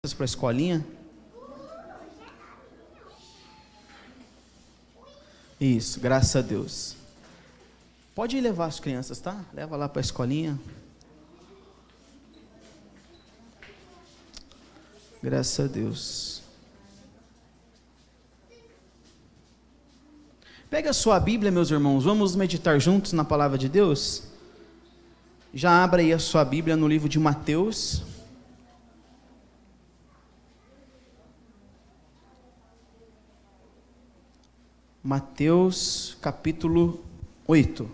Para a escolinha. Isso, graças a Deus. Pode ir levar as crianças, tá? Leva lá para a escolinha. Graças a Deus. Pega a sua Bíblia, meus irmãos, vamos meditar juntos na palavra de Deus? Já abra aí a sua Bíblia no livro de Mateus. Mateus capítulo 8.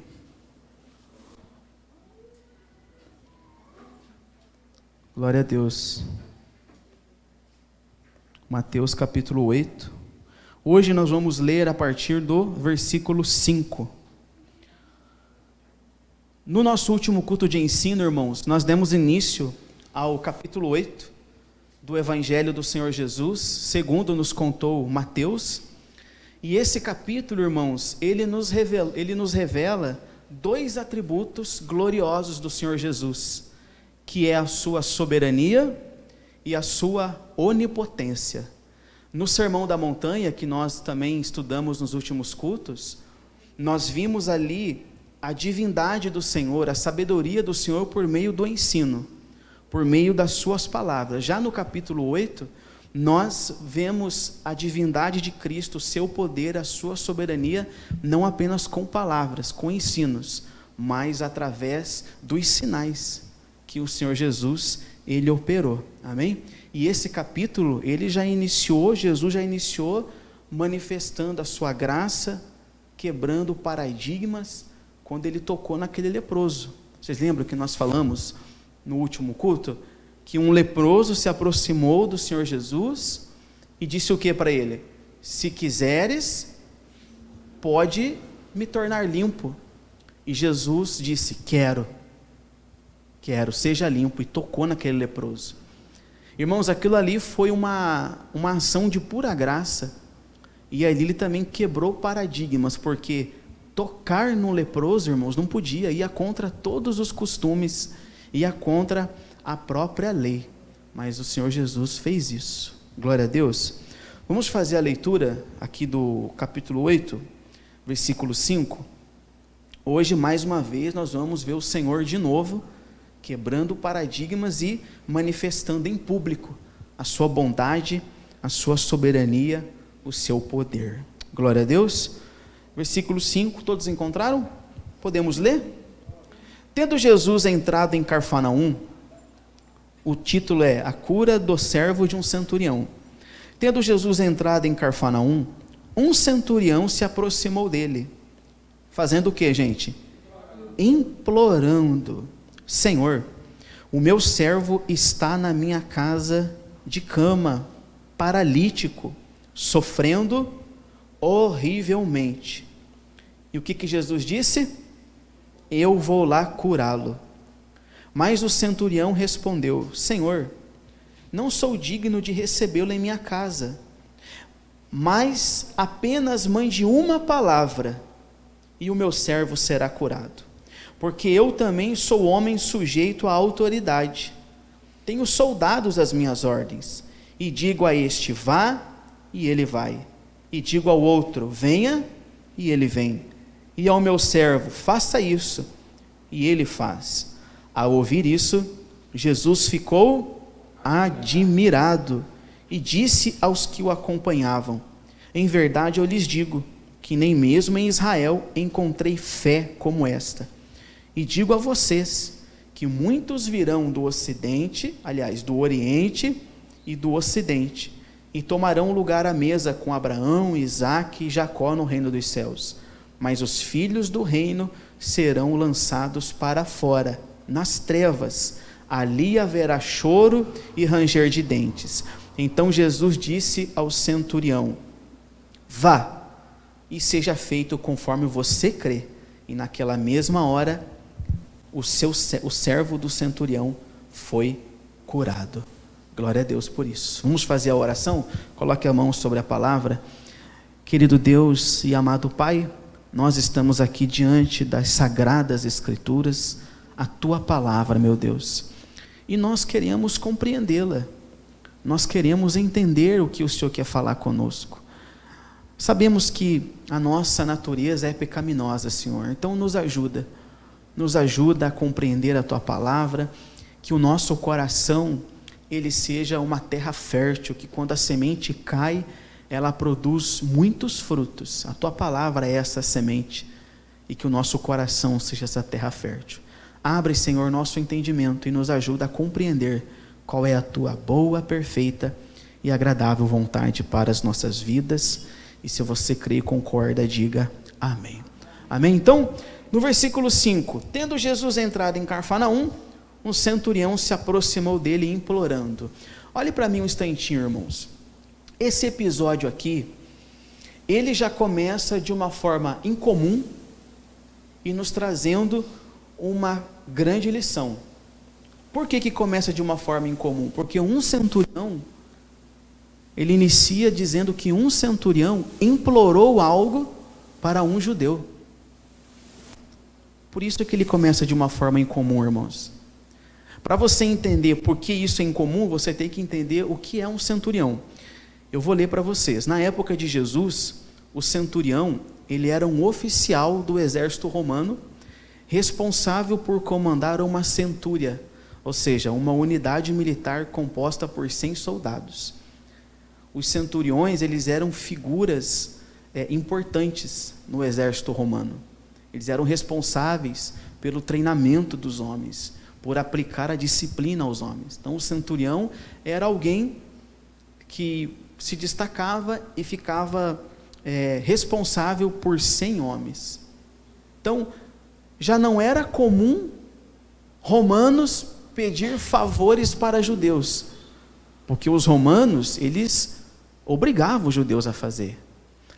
Glória a Deus. Mateus capítulo 8. Hoje nós vamos ler a partir do versículo 5. No nosso último culto de ensino, irmãos, nós demos início ao capítulo 8 do Evangelho do Senhor Jesus, segundo nos contou Mateus. E esse capítulo, irmãos, ele nos revela dois atributos gloriosos do Senhor Jesus, que é a sua soberania e a sua onipotência. No Sermão da Montanha, que nós também estudamos nos últimos cultos, nós vimos ali a divindade do Senhor, a sabedoria do Senhor por meio do ensino, por meio das suas palavras. Já no capítulo 8, nós vemos a divindade de Cristo, o seu poder, a sua soberania, não apenas com palavras, com ensinos, mas através dos sinais que o Senhor Jesus, ele operou, amém? E esse capítulo, Jesus já iniciou manifestando a sua graça, quebrando paradigmas, quando ele tocou naquele leproso. Vocês lembram que nós falamos no último culto? Que um leproso se aproximou do Senhor Jesus e disse o que para ele? Se quiseres, pode me tornar limpo. E Jesus disse, quero, seja limpo, e tocou naquele leproso. Irmãos, aquilo ali foi uma ação de pura graça, e ali ele também quebrou paradigmas, porque tocar no leproso, irmãos, não podia, ia contra todos os costumes, ia contra a própria lei, mas o Senhor Jesus fez isso, glória a Deus. Vamos fazer a leitura aqui do capítulo 8, versículo 5, hoje mais uma vez nós vamos ver o Senhor de novo, quebrando paradigmas e manifestando em público a sua bondade, a sua soberania, o seu poder, glória a Deus. Versículo 5, todos encontraram? Podemos ler? Tendo Jesus entrado em Cafarnaum, o título é A Cura do Servo de um Centurião. Tendo Jesus entrado em Cafarnaum, um centurião se aproximou dele, fazendo o que, gente? Implorando, Senhor, o meu servo está na minha casa de cama, paralítico, sofrendo horrivelmente. E o que Jesus disse? Eu vou lá curá-lo. Mas o centurião respondeu, Senhor, não sou digno de recebê-lo em minha casa, mas apenas mande uma palavra, e o meu servo será curado. Porque eu também sou homem sujeito à autoridade, tenho soldados às minhas ordens, e digo a este, vá, e ele vai, e digo ao outro, venha, e ele vem, e ao meu servo, faça isso, e ele faz. Ao ouvir isso, Jesus ficou admirado e disse aos que o acompanhavam, em verdade eu lhes digo, que nem mesmo em Israel encontrei fé como esta. E digo a vocês, que muitos virão do ocidente, aliás, do oriente e do ocidente, e tomarão lugar à mesa com Abraão, Isaque e Jacó no reino dos céus. Mas os filhos do reino serão lançados para fora, nas trevas, ali haverá choro e ranger de dentes. Então Jesus disse ao centurião, vá, e seja feito conforme você crê. E naquela mesma hora, o servo do centurião foi curado. Glória a Deus por isso. Vamos fazer a oração? Coloque a mão sobre a palavra. Querido Deus e amado Pai, nós estamos aqui diante das sagradas Escrituras, a Tua palavra, meu Deus, e nós queremos compreendê-la, nós queremos entender o que o Senhor quer falar conosco. Sabemos que a nossa natureza é pecaminosa, Senhor, então nos ajuda a compreender a Tua palavra, que o nosso coração, ele seja uma terra fértil, que quando a semente cai, ela produz muitos frutos. A Tua palavra é essa semente, e que o nosso coração seja essa terra fértil. Abre, Senhor, nosso entendimento e nos ajuda a compreender qual é a Tua boa, perfeita e agradável vontade para as nossas vidas. E se você crê e concorda, diga amém. Amém? Então, no versículo 5, tendo Jesus entrado em Cafarnaum, um centurião se aproximou dele implorando. Olhe para mim um instantinho, irmãos. Esse episódio aqui, ele já começa de uma forma incomum e nos trazendo uma grande lição. Por que começa de uma forma incomum? Porque um centurião, ele inicia dizendo que um centurião implorou algo para um judeu. Por isso que ele começa de uma forma incomum, irmãos. Para você entender por que isso é incomum, você tem que entender o que é um centurião. Eu vou ler para vocês. Na época de Jesus, o centurião, ele era um oficial do exército romano, responsável por comandar uma centúria, ou seja, uma unidade militar composta por 100 soldados. Os centuriões, eles eram figuras importantes no exército romano. Eles eram responsáveis pelo treinamento dos homens, por aplicar a disciplina aos homens. Então, o centurião era alguém que se destacava e ficava responsável por 100 homens. Então, já não era comum romanos pedir favores para judeus, porque os romanos, eles obrigavam os judeus a fazer.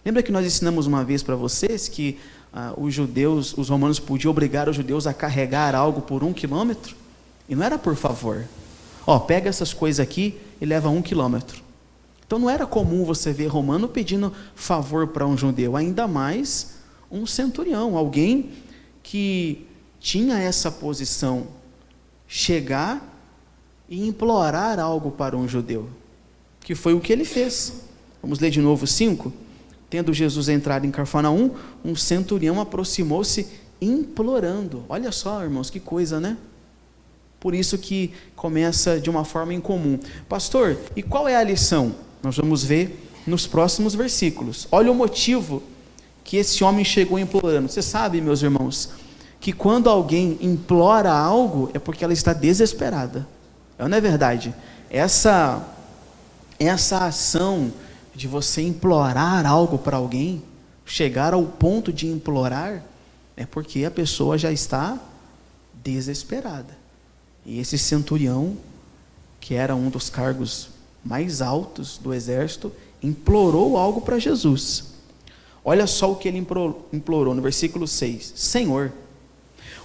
Lembra que nós ensinamos uma vez para vocês que os romanos podiam obrigar os judeus a carregar algo por 1 quilômetro? E não era por favor. Pega essas coisas aqui e leva 1 quilômetro. Então não era comum você ver romano pedindo favor para um judeu, ainda mais um centurião, alguém que tinha essa posição, chegar e implorar algo para um judeu, que foi o que ele fez. Vamos ler de novo 5? Tendo Jesus entrado em Cafarnaum, um centurião aproximou-se implorando. Olha só, irmãos, que coisa, né? Por isso que começa de uma forma incomum. Pastor, e qual é a lição? Nós vamos ver nos próximos versículos. Olha o motivo que esse homem chegou implorando. Você sabe, meus irmãos, que quando alguém implora algo, é porque ela está desesperada. Não é verdade? Essa ação de você implorar algo para alguém, chegar ao ponto de implorar, é porque a pessoa já está desesperada. E esse centurião, que era um dos cargos mais altos do exército, implorou algo para Jesus. Olha só o que ele implorou no versículo 6. Senhor,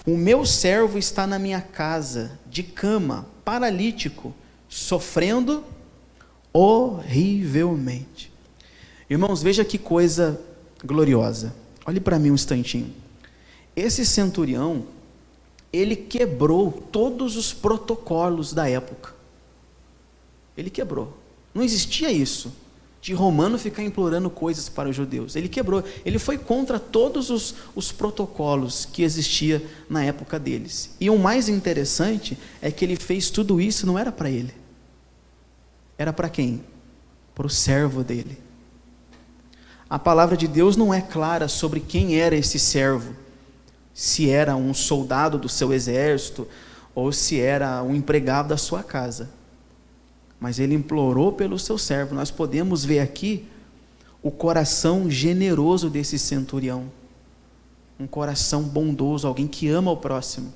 o meu servo está na minha casa, de cama, paralítico, sofrendo horrivelmente. Irmãos, veja que coisa gloriosa. Olhe para mim um instantinho. Esse centurião, ele quebrou todos os protocolos da época. Ele quebrou. Não existia isso, de romano ficar implorando coisas para os judeus. Ele quebrou, ele foi contra todos os protocolos que existia na época deles. E o mais interessante é que ele fez tudo isso, não era para ele. Era para quem? Para o servo dele. A palavra de Deus não é clara sobre quem era esse servo. Se era um soldado do seu exército, ou se era um empregado da sua casa. Mas ele implorou pelo seu servo. Nós podemos ver aqui o coração generoso desse centurião. Um coração bondoso, alguém que ama o próximo.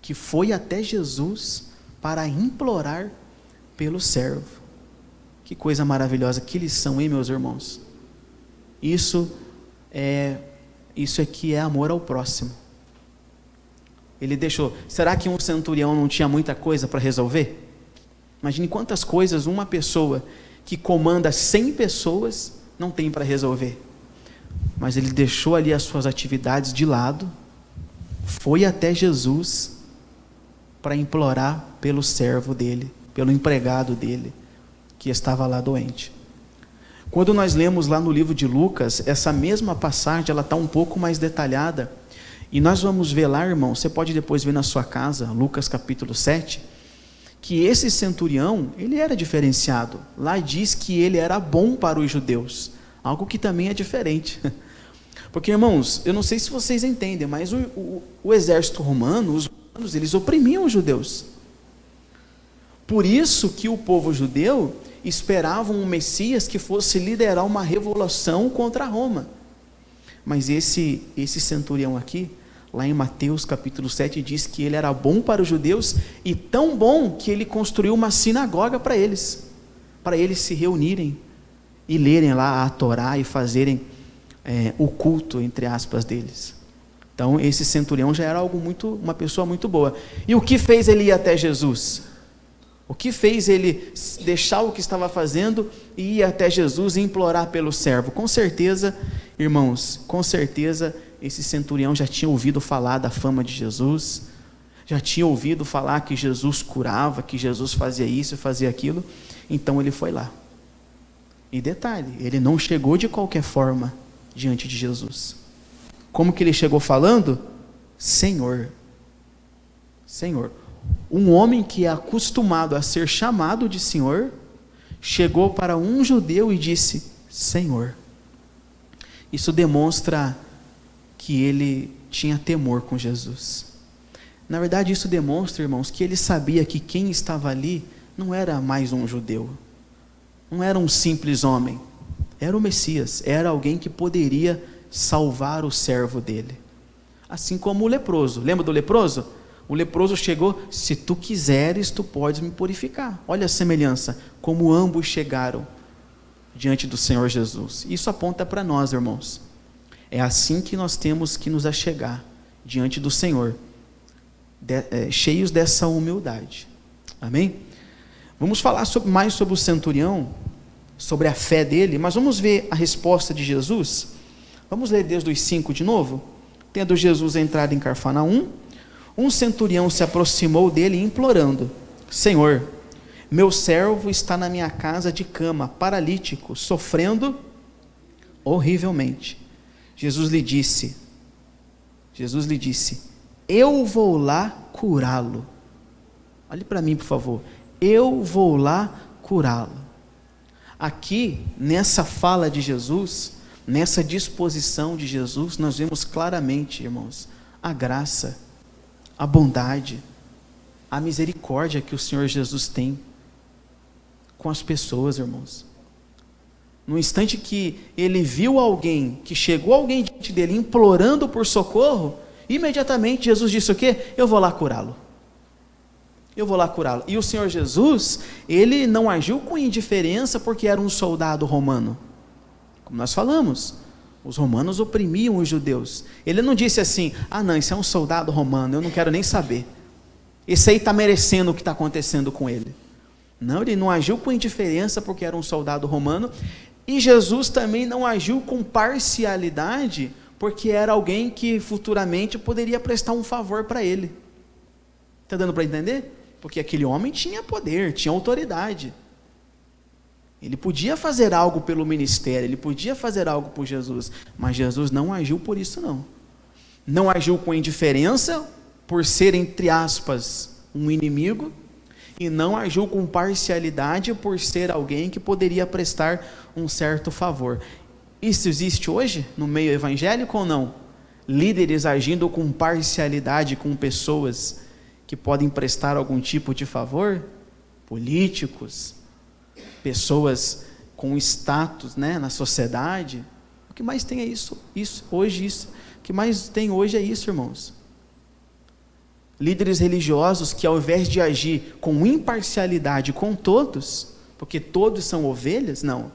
Que foi até Jesus para implorar pelo servo. Que coisa maravilhosa, que lição, hein, meus irmãos? Isso aqui é amor ao próximo. Ele deixou. Será que um centurião não tinha muita coisa para resolver? Imagine quantas coisas uma pessoa que comanda 100 pessoas não tem para resolver. Mas ele deixou ali as suas atividades de lado, foi até Jesus para implorar pelo servo dele, pelo empregado dele. que estava lá doente. Quando nós lemos lá no livro de Lucas, essa mesma passagem, ela está um pouco mais detalhada, e nós vamos ver lá, irmão, você pode depois ver na sua casa, Lucas capítulo 7, que esse centurião, ele era diferenciado. Lá diz que ele era bom para os judeus, algo que também é diferente. Porque, irmãos, eu não sei se vocês entendem, mas o exército romano, os romanos, eles oprimiam os judeus. Por isso que o povo judeu esperava um Messias que fosse liderar uma revolução contra Roma. Mas esse centurião aqui, lá em Mateus capítulo 7, diz que ele era bom para os judeus, e tão bom que ele construiu uma sinagoga para eles se reunirem e lerem lá a Torá e fazerem o culto, entre aspas, deles. Então esse centurião já era uma pessoa muito boa. E o que fez ele ir até Jesus? O que fez ele deixar o que estava fazendo e ir até Jesus e implorar pelo servo? Com certeza, irmãos, com certeza esse centurião já tinha ouvido falar da fama de Jesus, já tinha ouvido falar que Jesus curava, que Jesus fazia isso e fazia aquilo, então ele foi lá. E detalhe, ele não chegou de qualquer forma diante de Jesus. Como que ele chegou falando? Senhor. Senhor. Um homem que é acostumado a ser chamado de Senhor, chegou para um judeu e disse, Senhor. Isso demonstra que ele tinha temor com Jesus. Na verdade, isso demonstra, irmãos, que ele sabia que quem estava ali não era mais um judeu, não era um simples homem, era o Messias, era alguém que poderia salvar o servo dele. Assim como o leproso, lembra do leproso? O leproso chegou, se tu quiseres, tu podes me purificar. Olha a semelhança, como ambos chegaram diante do Senhor Jesus. Isso aponta para nós, irmãos. É assim que nós temos que nos achegar diante do Senhor, cheios dessa humildade. Amém? Vamos falar mais sobre o centurião, sobre a fé dele, mas vamos ver a resposta de Jesus. Vamos ler desde os 5 de novo? Tendo Jesus entrado em Cafarnaum, um centurião se aproximou dele implorando, Senhor, meu servo está na minha casa de cama, paralítico, sofrendo horrivelmente. Jesus lhe disse, eu vou lá curá-lo. Olhe para mim, por favor. Eu vou lá curá-lo. Aqui, nessa fala de Jesus, nessa disposição de Jesus, nós vemos claramente, irmãos, a graça, a bondade, a misericórdia que o Senhor Jesus tem com as pessoas, irmãos. No instante que ele viu alguém, que chegou alguém diante dele implorando por socorro, imediatamente Jesus disse o quê? Eu vou lá curá-lo. Eu vou lá curá-lo. E o Senhor Jesus, ele não agiu com indiferença porque era um soldado romano. Como nós falamos, os romanos oprimiam os judeus. Ele não disse assim, não, esse é um soldado romano, eu não quero nem saber. Esse aí está merecendo o que está acontecendo com ele. Não, ele não agiu com indiferença porque era um soldado romano. E Jesus também não agiu com parcialidade porque era alguém que futuramente poderia prestar um favor para ele. Está dando para entender? Porque aquele homem tinha poder, tinha autoridade. Ele podia fazer algo pelo ministério, ele podia fazer algo por Jesus, mas Jesus não agiu por isso não. Não agiu com indiferença, por ser, entre aspas, um inimigo, e não agiu com parcialidade por ser alguém que poderia prestar um certo favor. Isso existe hoje no meio evangélico ou não? Líderes agindo com parcialidade com pessoas que podem prestar algum tipo de favor? Políticos, pessoas com status, na sociedade. O que mais tem é isso. O que mais tem hoje é isso, irmãos. Líderes religiosos que, ao invés de agir com imparcialidade com todos, porque todos são ovelhas, não,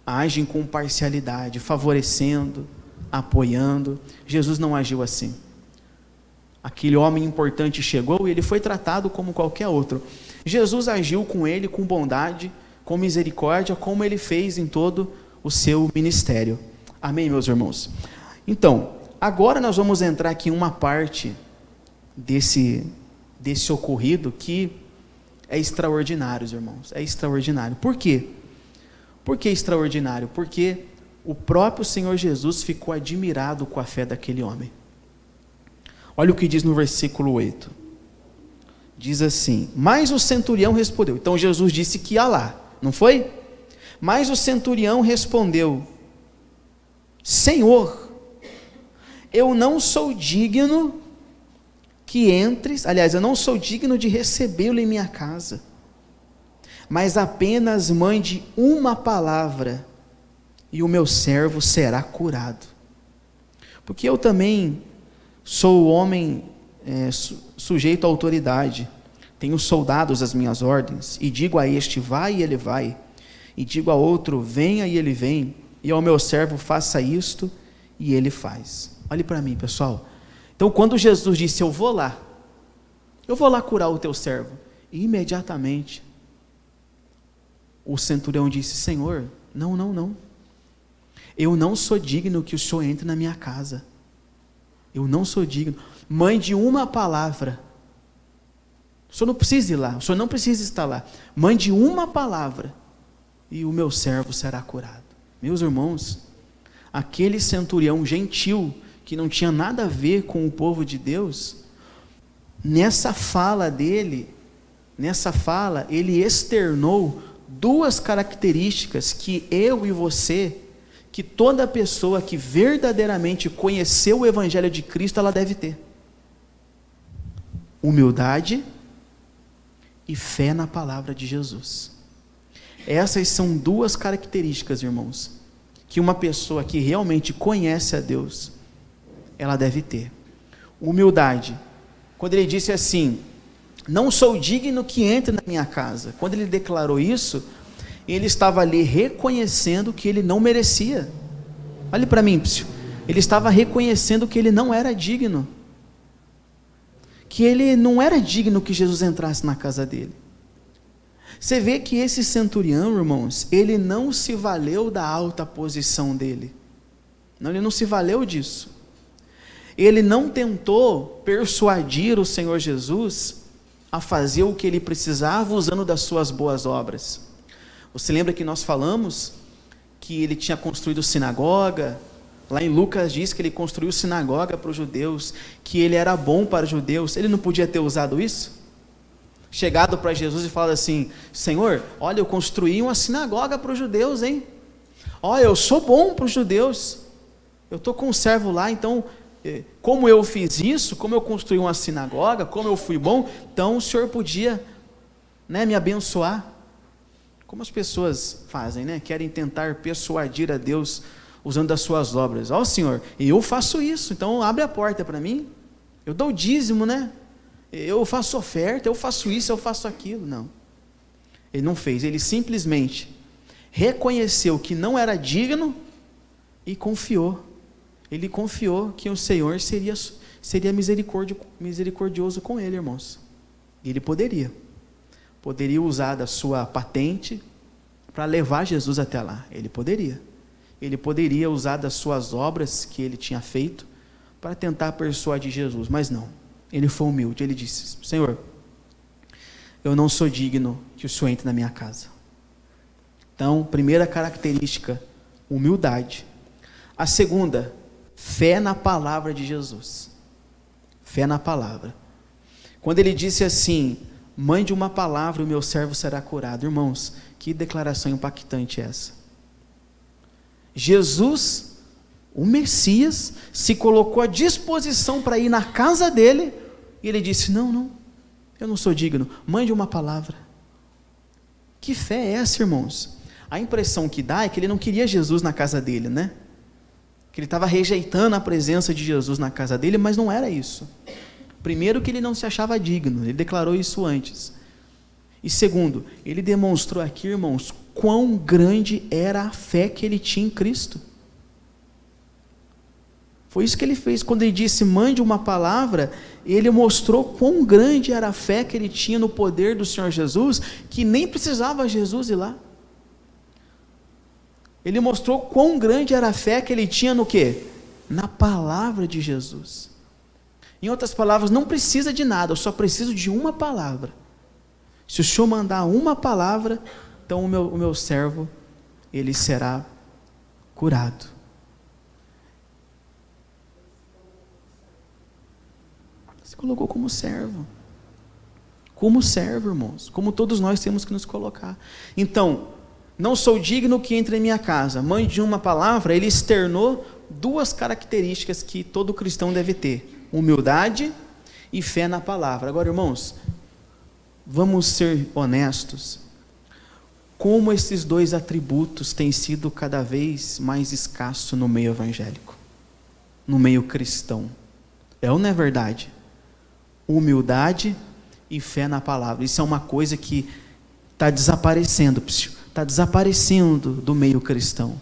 agem com parcialidade, favorecendo, apoiando. Jesus não agiu assim. Aquele homem importante chegou e ele foi tratado como qualquer outro. Jesus agiu com ele com bondade, com misericórdia, como ele fez em todo o seu ministério. Amém, meus irmãos? Então, agora nós vamos entrar aqui em uma parte desse ocorrido que é extraordinário, irmãos, é extraordinário. Por quê? Por que extraordinário? Porque o próprio Senhor Jesus ficou admirado com a fé daquele homem. Olha o que diz no versículo 8. Diz assim: mas o centurião respondeu. Então Jesus disse que ia lá, não foi? Mas o centurião respondeu: Senhor, eu não sou digno que entres, aliás, eu não sou digno de recebê-lo em minha casa, mas apenas mande uma palavra e o meu servo será curado. Porque eu também sou homem sujeito à autoridade, tenho soldados às minhas ordens, e digo a este, vai, e ele vai, e digo a outro, venha, e ele vem, e ao meu servo, faça isto, e ele faz. Olhe para mim, pessoal. Então, quando Jesus disse, eu vou lá curar o teu servo, imediatamente, o centurião disse, Senhor, não, eu não sou digno que o Senhor entre na minha casa, eu não sou digno, mande uma palavra, o Senhor não precisa ir lá, o Senhor não precisa estar lá, mande uma palavra, e o meu servo será curado. Meus irmãos, aquele centurião gentil, que não tinha nada a ver com o povo de Deus, nessa fala dele, ele externou duas características que eu e você, que toda pessoa que verdadeiramente conheceu o Evangelho de Cristo, ela deve ter: humildade e fé na palavra de Jesus. Essas são duas características, irmãos, que uma pessoa que realmente conhece a Deus, ela deve ter. Humildade. Quando ele disse assim, não sou digno que entre na minha casa, quando ele declarou isso, ele estava ali reconhecendo que ele não merecia. Olhe para mim, psiu. Ele estava reconhecendo que ele não era digno, que ele não era digno que Jesus entrasse na casa dele. Você vê que esse centurião, irmãos, ele não se valeu da alta posição dele, não, ele não se valeu disso. Ele não tentou persuadir o Senhor Jesus a fazer o que ele precisava usando das suas boas obras. Você lembra que nós falamos que ele tinha construído sinagoga? Lá em Lucas diz que ele construiu sinagoga para os judeus, que ele era bom para os judeus. Ele não podia ter usado isso? Chegado para Jesus e falado assim, Senhor, olha, eu construí uma sinagoga para os judeus, hein? Olha, eu sou bom para os judeus, eu estou com um servo lá, então, como eu fiz isso, como eu construí uma sinagoga, como eu fui bom, então o Senhor podia, me abençoar. Como as pessoas fazem, querem tentar persuadir a Deus usando as suas obras. Ó, Senhor, eu faço isso, então abre a porta para mim, eu dou o dízimo, eu faço oferta, eu faço isso, eu faço aquilo. Não, ele não fez, ele simplesmente reconheceu que não era digno e confiou. Ele confiou que o Senhor seria misericordioso com ele, irmãos. E ele poderia usar da sua patente para levar Jesus até lá. Ele poderia usar das suas obras que ele tinha feito para tentar persuadir Jesus, mas não. Ele foi humilde, ele disse, Senhor, eu não sou digno que o Senhor entre na minha casa. Então, primeira característica, humildade. A segunda, fé na palavra de Jesus. Fé na palavra. Quando ele disse assim, mande uma palavra e o meu servo será curado. Irmãos, que declaração impactante é essa? Jesus, o Messias, se colocou à disposição para ir na casa dele, e ele disse, não, eu não sou digno, mande uma palavra. Que fé é essa, irmãos? A impressão que dá é que ele não queria Jesus na casa dele, que ele estava rejeitando a presença de Jesus na casa dele, mas não era isso. Primeiro, que ele não se achava digno, ele declarou isso antes. E segundo, ele demonstrou aqui, irmãos, quão grande era a fé que ele tinha em Cristo. Foi isso que ele fez, quando ele disse, mande uma palavra, ele mostrou quão grande era a fé que ele tinha no poder do Senhor Jesus, que nem precisava Jesus ir lá. Ele mostrou quão grande era a fé que ele tinha no quê? Na palavra de Jesus. Em outras palavras, não precisa de nada, eu só preciso de uma palavra. Se o Senhor mandar uma palavra, então o meu servo, ele será curado. Se colocou como servo. Como servo, irmãos. Como todos nós temos que nos colocar. Então, não sou digno que entre em minha casa. Mande uma palavra, ele externou duas características que todo cristão deve ter: humildade e fé na palavra. Agora, irmãos, vamos ser honestos. Como esses dois atributos têm sido cada vez mais escassos no meio evangélico, no meio cristão. É ou não é verdade? Humildade e fé na palavra. Isso é uma coisa que está desaparecendo, está desaparecendo do meio cristão.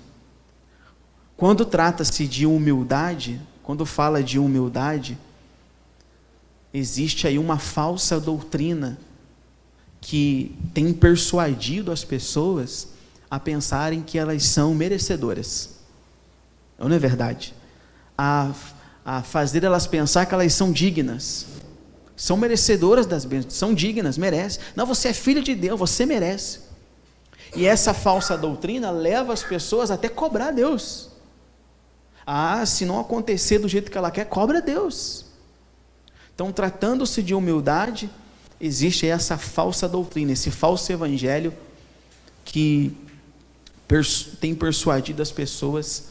Quando trata-se de humildade, quando fala de humildade, existe aí uma falsa doutrina que tem persuadido as pessoas a pensarem que elas são merecedoras. Não é verdade? A fazer elas pensar que elas são dignas, são merecedoras das bênçãos, são dignas, merecem. Não, você é filho de Deus, você merece. E essa falsa doutrina leva as pessoas até cobrar Deus. Se não acontecer do jeito que ela quer, cobra Deus. Então, tratando-se de humildade, existe essa falsa doutrina, esse falso evangelho que tem persuadido as pessoas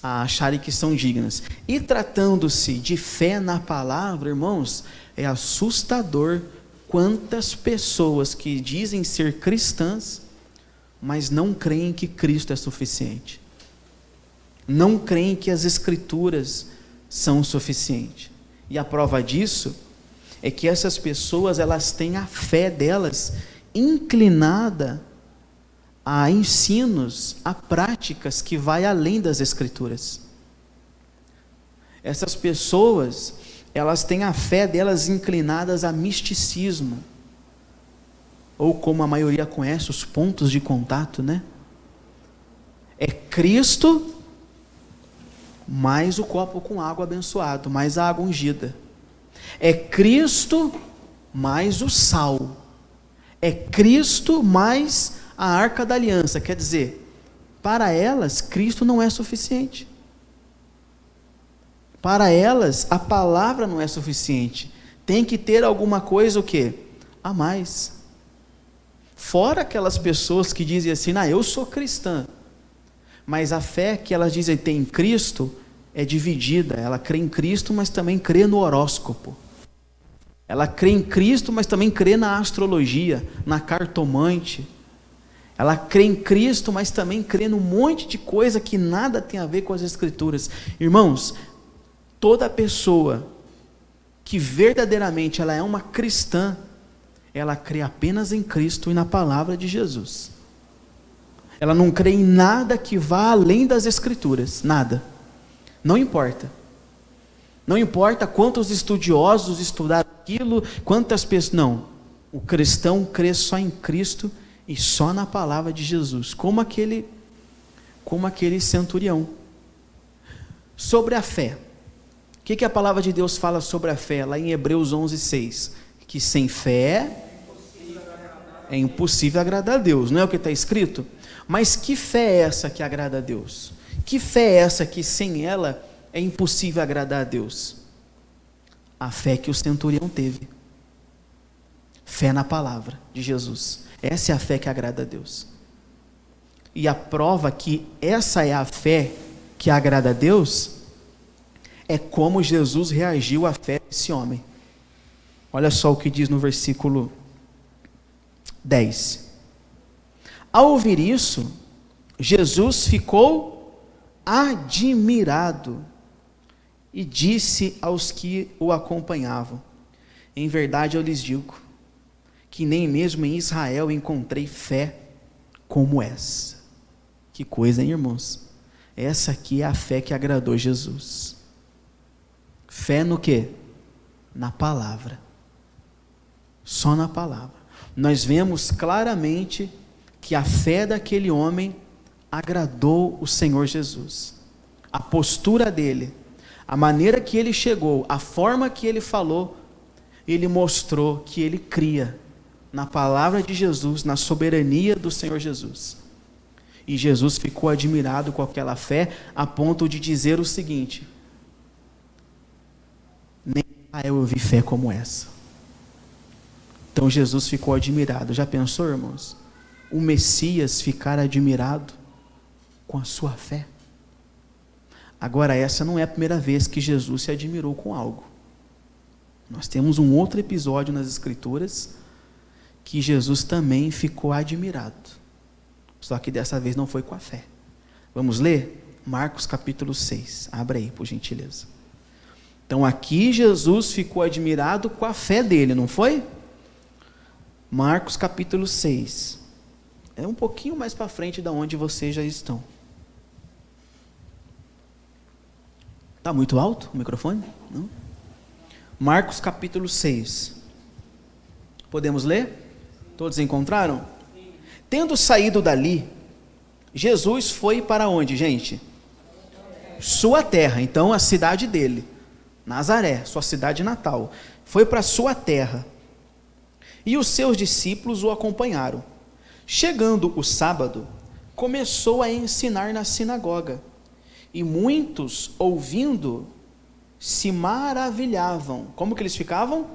a acharem que são dignas. E tratando-se de fé na palavra, irmãos, é assustador quantas pessoas que dizem ser cristãs, mas não creem que Cristo é suficiente. Não creem que as Escrituras são suficientes. E a prova disso é que essas pessoas, elas têm a fé delas inclinada a ensinos, a práticas que vai além das Escrituras. Essas pessoas, elas têm a fé delas inclinadas a misticismo, ou como a maioria conhece, os pontos de contato, né? É Cristo mais o copo com água abençoado, mais a água ungida. É Cristo mais o sal. É Cristo mais a arca da aliança. Quer dizer, para elas, Cristo não é suficiente. Para elas, a palavra não é suficiente. Tem que ter alguma coisa, o quê? A mais. Fora aquelas pessoas que dizem assim, eu sou cristã. Mas a fé que elas dizem ter em Cristo é dividida. Ela crê em Cristo, mas também crê no horóscopo. Ela crê em Cristo, mas também crê na astrologia, na cartomante. Ela crê em Cristo, mas também crê num monte de coisa que nada tem a ver com as Escrituras. Irmãos, toda pessoa que verdadeiramente ela é uma cristã, ela crê apenas em Cristo e na palavra de Jesus. Ela não crê em nada que vá além das Escrituras, nada. Não importa. Não importa quantos estudiosos estudaram aquilo, quantas pessoas, não. O cristão crê só em Cristo e só na palavra de Jesus, como aquele centurião. Sobre a fé. O que a palavra de Deus fala sobre a fé? Lá em Hebreus 11:6, que sem fé é impossível agradar a Deus. Não é o que está escrito? Mas que fé é essa que agrada a Deus? Que fé é essa que sem ela é impossível agradar a Deus? A fé que o centurião teve. Fé na palavra de Jesus. Essa é a fé que agrada a Deus. E a prova que essa é a fé que agrada a Deus é como Jesus reagiu à fé desse homem. Olha só o que diz no versículo 10. Ao ouvir isso, Jesus ficou admirado e disse aos que o acompanhavam: em verdade eu lhes digo, que nem mesmo em Israel encontrei fé como essa. Que coisa, hein, irmãos? Essa aqui é a fé que agradou Jesus. Fé no quê? Na palavra. Só na palavra. Nós vemos claramente que a fé daquele homem agradou o Senhor Jesus. A postura dele, a maneira que ele chegou, a forma que ele falou, ele mostrou que ele cria na palavra de Jesus, na soberania do Senhor Jesus. E Jesus ficou admirado com aquela fé, a ponto de dizer o seguinte: nem eu vi fé como essa. Então Jesus ficou admirado. Já pensou, irmãos? O Messias ficar admirado com a sua fé? Agora, essa não é a primeira vez que Jesus se admirou com algo. Nós temos um outro episódio nas Escrituras que Jesus também ficou admirado. Só que dessa vez não foi com a fé. Vamos ler? Marcos capítulo 6. Abra aí, por gentileza. Então aqui Jesus ficou admirado com a fé dele, não foi? Marcos capítulo 6. É um pouquinho mais para frente da onde vocês já estão. Está muito alto o microfone? Não? Marcos capítulo 6. Podemos ler? Todos encontraram? Sim. Tendo saído dali, Jesus foi para onde, gente? Sua terra. Então a cidade dele, Nazaré, sua cidade natal. Foi para sua terra. E os seus discípulos o acompanharam. Chegando o sábado, começou a ensinar na sinagoga. E muitos, ouvindo, se maravilhavam. Como que eles ficavam?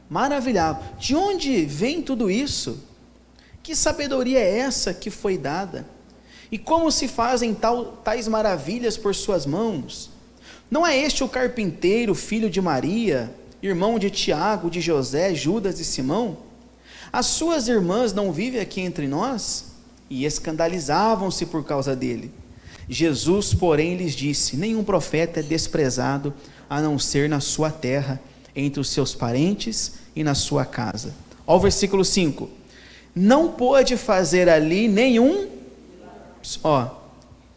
Maravilhavam. De onde vem tudo isso? Que sabedoria é essa que foi dada? E como se fazem tais maravilhas por suas mãos? Não é este o carpinteiro, filho de Maria, irmão de Tiago, de José, Judas e Simão? As suas irmãs não vivem aqui entre nós? E escandalizavam-se por causa dele. Jesus, porém, lhes disse: nenhum profeta é desprezado, a não ser na sua terra, entre os seus parentes e na sua casa. Olha o versículo 5. Não pôde fazer ali nenhum...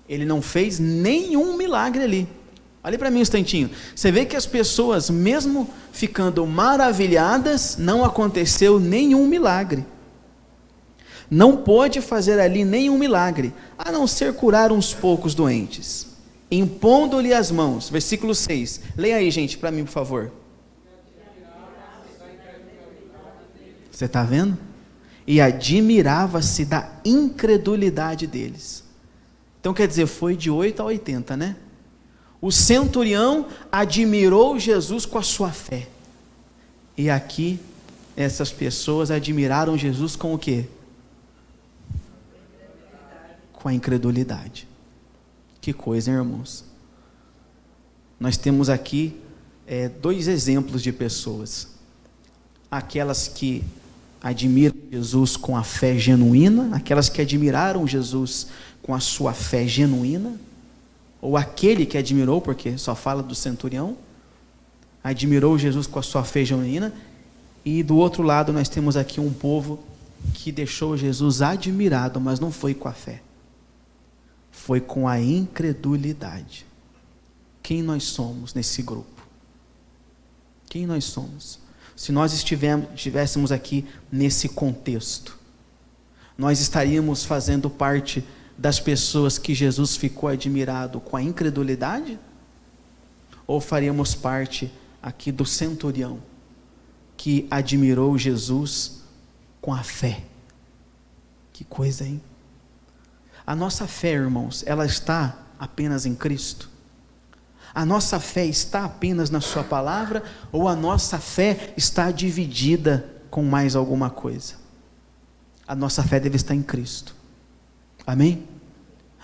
ele não fez nenhum milagre ali. Olha para mim um instantinho. Você vê que as pessoas, mesmo ficando maravilhadas, não aconteceu nenhum milagre. Não pôde fazer ali nenhum milagre, a não ser curar uns poucos doentes, impondo-lhe as mãos. Versículo 6. Leia aí, gente, para mim, por favor. Você está vendo? E admirava-se da incredulidade deles. Então quer dizer, foi de 8 a 80, né? O centurião admirou Jesus com a sua fé. E aqui, essas pessoas admiraram Jesus com o quê? Com a incredulidade. Que coisa, hein, irmãos? Nós temos aqui dois exemplos de pessoas. Aquelas que admiram Jesus com a fé genuína, aquelas que admiraram Jesus com a sua fé genuína, ou aquele que admirou, porque só fala do centurião, admirou Jesus com a sua fé genuína, e do outro lado nós temos aqui um povo que deixou Jesus admirado, mas não foi com a fé, foi com a incredulidade. Quem nós somos nesse grupo? Quem nós somos? Se nós estivéssemos aqui nesse contexto, nós estaríamos fazendo parte das pessoas que Jesus ficou admirado com a incredulidade? Ou faríamos parte aqui do centurião que admirou Jesus com a fé? Que coisa, hein? A nossa fé, irmãos, ela está apenas em Cristo? A nossa fé está apenas na sua palavra, ou a nossa fé está dividida com mais alguma coisa? A nossa fé deve estar em Cristo. Amém?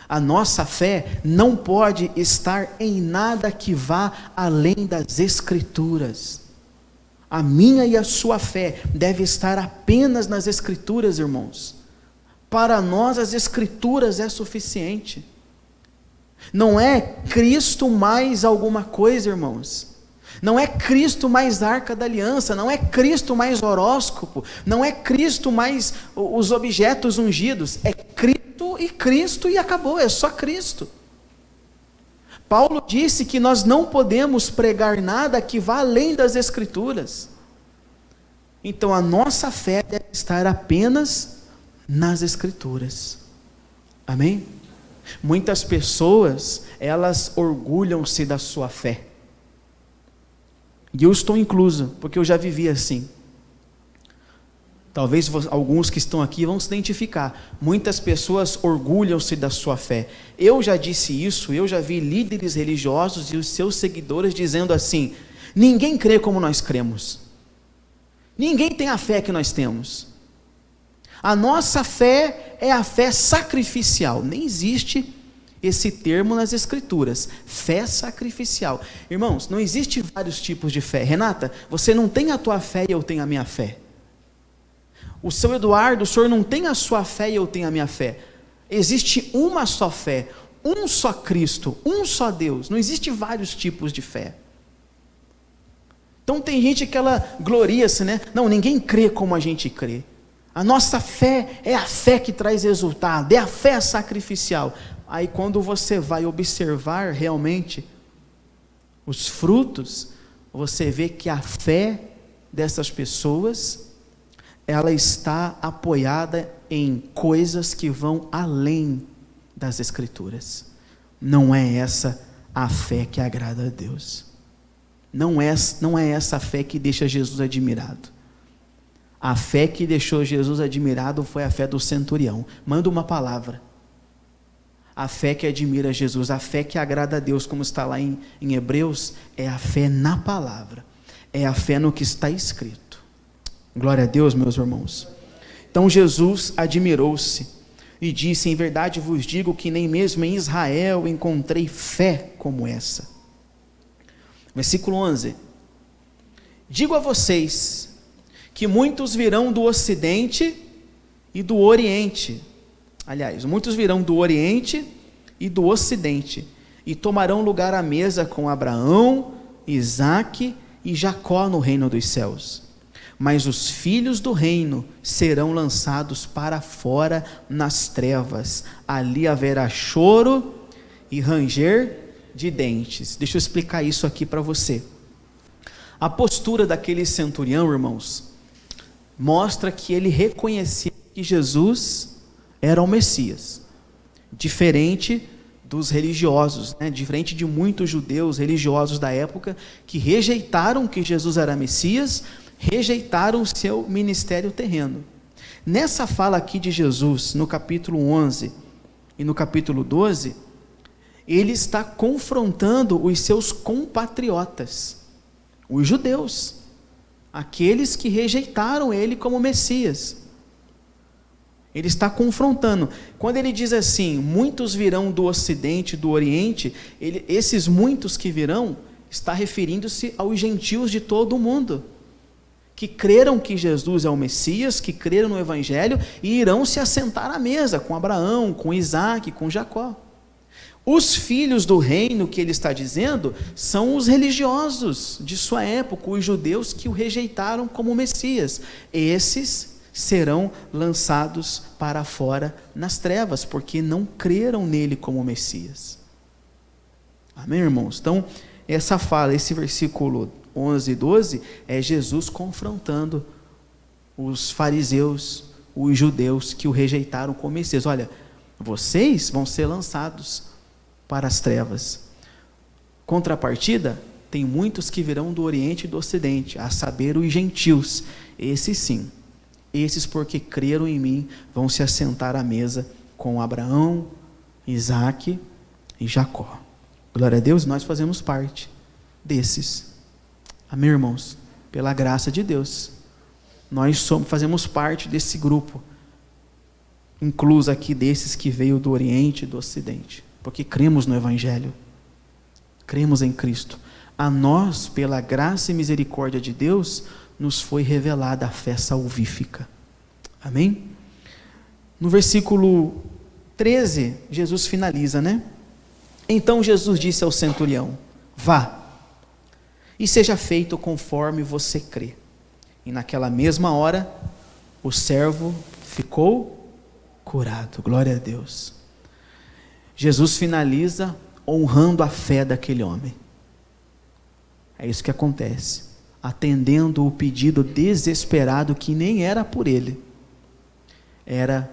A nossa fé não pode estar em nada que vá além das Escrituras. A minha e a sua fé deve estar apenas nas Escrituras, irmãos. Para nós as Escrituras é suficiente. Não é Cristo mais alguma coisa, irmãos. Não é Cristo mais Arca da Aliança, não é Cristo mais horóscopo, não é Cristo mais os objetos ungidos, é Cristo e acabou, é só Cristo. Paulo disse que nós não podemos pregar nada que vá além das Escrituras. Então a nossa fé deve estar apenas nas Escrituras. Amém? Muitas pessoas, elas orgulham-se da sua fé. E eu estou incluso, porque eu já vivi assim. Talvez alguns que estão aqui vão se identificar. Muitas pessoas orgulham-se da sua fé. Eu já disse isso, eu já vi líderes religiosos e os seus seguidores dizendo assim: ninguém crê como nós cremos. Ninguém tem a fé que nós temos. A nossa fé é a fé sacrificial. Nem existe esse termo nas Escrituras, fé sacrificial. Irmãos, não existe vários tipos de fé. Renata, você não tem a tua fé e eu tenho a minha fé. O seu Eduardo, o senhor não tem a sua fé e eu tenho a minha fé. Existe uma só fé, um só Cristo, um só Deus. Não existe vários tipos de fé. Então tem gente que ela gloria-se, né? Não, ninguém crê como a gente crê. A nossa fé é a fé que traz resultado, é a fé sacrificial. Aí quando você vai observar realmente os frutos, você vê que a fé dessas pessoas, ela está apoiada em coisas que vão além das Escrituras. Não é essa a fé que agrada a Deus. Não é essa a fé que deixa Jesus admirado. A fé que deixou Jesus admirado foi a fé do centurião. Manda uma palavra. A fé que admira Jesus, a fé que agrada a Deus, como está lá em Hebreus, é a fé na palavra. É a fé no que está escrito. Glória a Deus, meus irmãos. Então Jesus admirou-se e disse: em verdade vos digo que nem mesmo em Israel encontrei fé como essa. Versículo 11: digo a vocês que muitos virão do Ocidente e do Oriente. Aliás, muitos virão do Oriente e do Ocidente e tomarão lugar à mesa com Abraão, Isaque e Jacó no reino dos céus. Mas os filhos do reino serão lançados para fora nas trevas. Ali haverá choro e ranger de dentes. Deixa eu explicar isso aqui para você. A postura daquele centurião, irmãos, mostra que ele reconhecia que Jesus era o Messias, diferente dos religiosos, né? Diferente de muitos judeus religiosos da época que rejeitaram que Jesus era Messias, rejeitaram o seu ministério terreno. Nessa fala aqui de Jesus, no capítulo 11 e no capítulo 12, ele está confrontando os seus compatriotas, os judeus, aqueles que rejeitaram ele como Messias. Ele está confrontando. Quando ele diz assim, muitos virão do Ocidente, do Oriente, esses muitos que virão, está referindo-se aos gentios de todo o mundo, que creram que Jesus é o Messias, que creram no Evangelho e irão se assentar à mesa com Abraão, com Isaque, com Jacó. Os filhos do reino que ele está dizendo são os religiosos de sua época, os judeus que o rejeitaram como Messias. Esses serão lançados para fora nas trevas, porque não creram nele como Messias. Amém, irmãos? Então, essa fala, esse versículo 11 e 12, é Jesus confrontando os fariseus, os judeus que o rejeitaram como Messias. Olha, vocês vão ser lançados para as trevas. Contrapartida, tem muitos que virão do Oriente e do Ocidente, a saber, os gentios. Esses sim, esses porque creram em mim, vão se assentar à mesa com Abraão, Isaque e Jacó. Glória a Deus, nós fazemos parte desses. Amém, irmãos? Pela graça de Deus, nós fazemos parte desse grupo, incluso aqui desses que veio do Oriente e do Ocidente, porque cremos no Evangelho, cremos em Cristo. A nós, pela graça e misericórdia de Deus, nos foi revelada a fé salvífica. Amém? No versículo 13, Jesus finaliza, né? Então Jesus disse ao centurião: vá, e seja feito conforme você crê. E naquela mesma hora, o servo ficou curado. Glória a Deus. Jesus finaliza honrando a fé daquele homem. É isso que acontece, atendendo o pedido desesperado que nem era por ele, era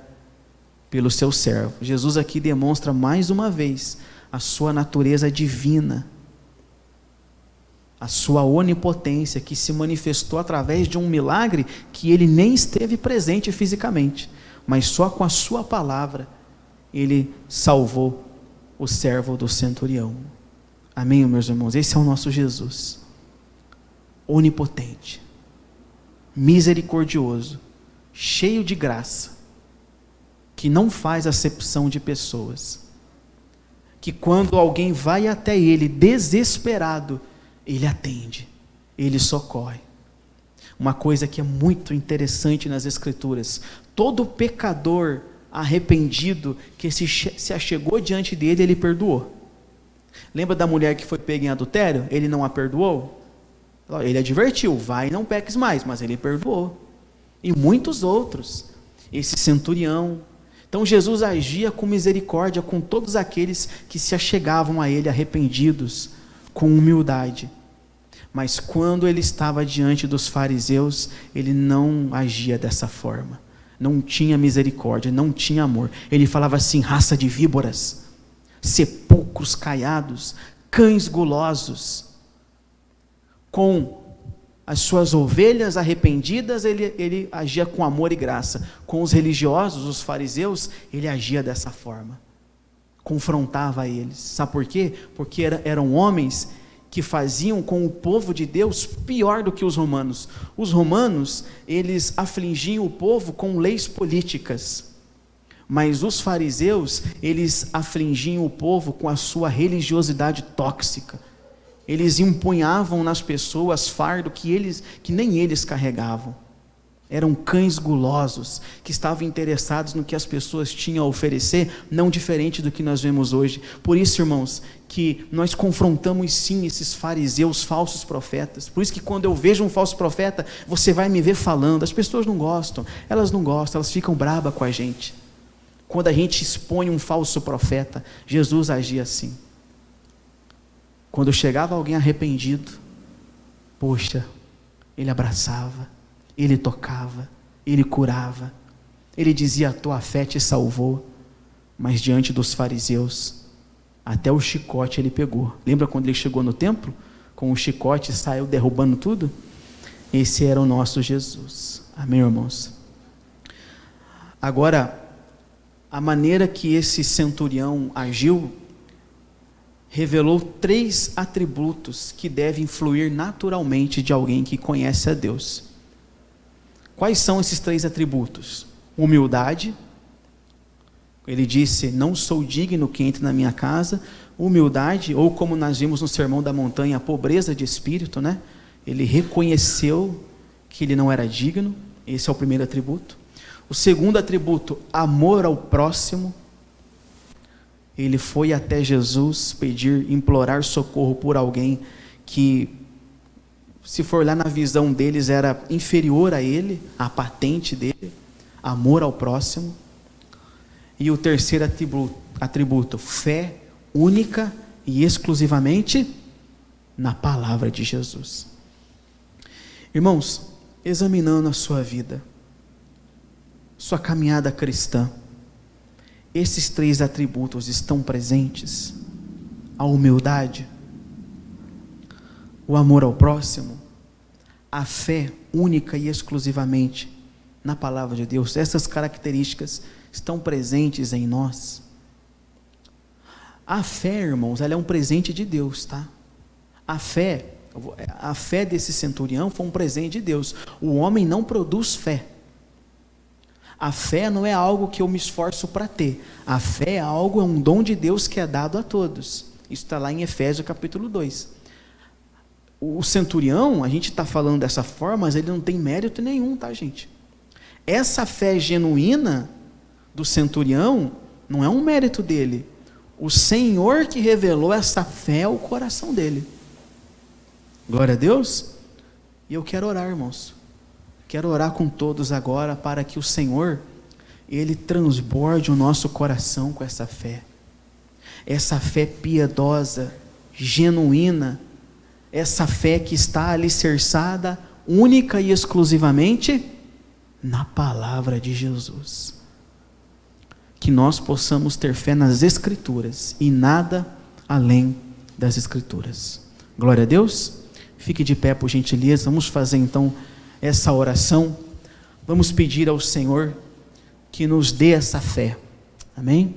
pelo seu servo. Jesus aqui demonstra mais uma vez a sua natureza divina, a sua onipotência, que se manifestou através de um milagre que ele nem esteve presente fisicamente, mas só com a sua palavra ele salvou o servo do centurião. Amém, meus irmãos? Esse é o nosso Jesus, onipotente, misericordioso, cheio de graça, que não faz acepção de pessoas, que quando alguém vai até ele desesperado, ele atende, ele socorre. Uma coisa que é muito interessante nas Escrituras: todo pecador arrependido que se achegou diante dele, ele perdoou. Lembra da mulher que foi pega em adultério? Ele não a perdoou? Ele advertiu: vai e não peques mais, mas ele perdoou. E muitos outros, esse centurião. Então Jesus agia com misericórdia com todos aqueles que se achegavam a ele arrependidos, com humildade. Mas quando ele estava diante dos fariseus, ele não agia dessa forma, não tinha misericórdia, não tinha amor. Ele falava assim: raça de víboras, sepulcros caiados, cães gulosos. Com as suas ovelhas arrependidas, ele agia com amor e graça. Com os religiosos, os fariseus, ele agia dessa forma, confrontava eles. Sabe por quê? Porque eram homens que faziam com o povo de Deus pior do que os romanos. Os romanos, eles afligiam o povo com leis políticas, mas os fariseus, eles afligiam o povo com a sua religiosidade tóxica. Eles empunhavam nas pessoas fardo que nem eles carregavam. Eram cães gulosos, que estavam interessados no que as pessoas tinham a oferecer, não diferente do que nós vemos hoje. Por isso, irmãos, que nós confrontamos sim esses fariseus, falsos profetas. Por isso que quando eu vejo um falso profeta, você vai me ver falando. As pessoas não gostam, elas ficam bravas com a gente. Quando a gente expõe um falso profeta, Jesus agia assim. Quando chegava alguém arrependido, poxa, ele abraçava, ele tocava, ele curava, ele dizia: a tua fé te salvou. Mas diante dos fariseus, até o chicote ele pegou. Lembra quando ele chegou no templo? Com o chicote saiu derrubando tudo? Esse era o nosso Jesus. Amém, irmãos? Agora, a maneira que esse centurião agiu revelou 3 atributos que devem fluir naturalmente de alguém que conhece a Deus. Quais são esses 3 atributos? Humildade. Ele disse: não sou digno que entre na minha casa. Humildade, ou como nós vimos no Sermão da Montanha, a pobreza de espírito, né? Ele reconheceu que ele não era digno. Esse é o primeiro atributo. O segundo atributo, amor ao próximo. Ele foi até Jesus implorar socorro por alguém que, se for lá na visão deles, era inferior a ele, a patente dele. Amor ao próximo. E o terceiro atributo, fé única e exclusivamente na palavra de Jesus. Irmãos, examinando a sua vida, sua caminhada cristã, esses 3 atributos estão presentes? A humildade, o amor ao próximo, a fé única e exclusivamente na palavra de Deus. Essas características estão presentes em nós. A fé, irmãos, ela é um presente de Deus, tá? A fé desse centurião foi um presente de Deus. O homem não produz fé. A fé não é algo que eu me esforço para ter. A fé é um dom de Deus que é dado a todos. Isso está lá em Efésios capítulo 2. O centurião, a gente está falando dessa forma, mas ele não tem mérito nenhum, tá, gente? Essa fé genuína do centurião não é um mérito dele. O Senhor que revelou essa fé ao coração dele. Glória a Deus. E eu quero orar, irmãos. Quero orar com todos agora para que o Senhor, Ele transborde o nosso coração com essa fé piedosa, genuína, essa fé que está alicerçada única e exclusivamente na palavra de Jesus. Que nós possamos ter fé nas Escrituras e nada além das Escrituras. Glória a Deus. Fique de pé, por gentileza. Vamos fazer então essa oração. Vamos pedir ao Senhor que nos dê essa fé. Amém?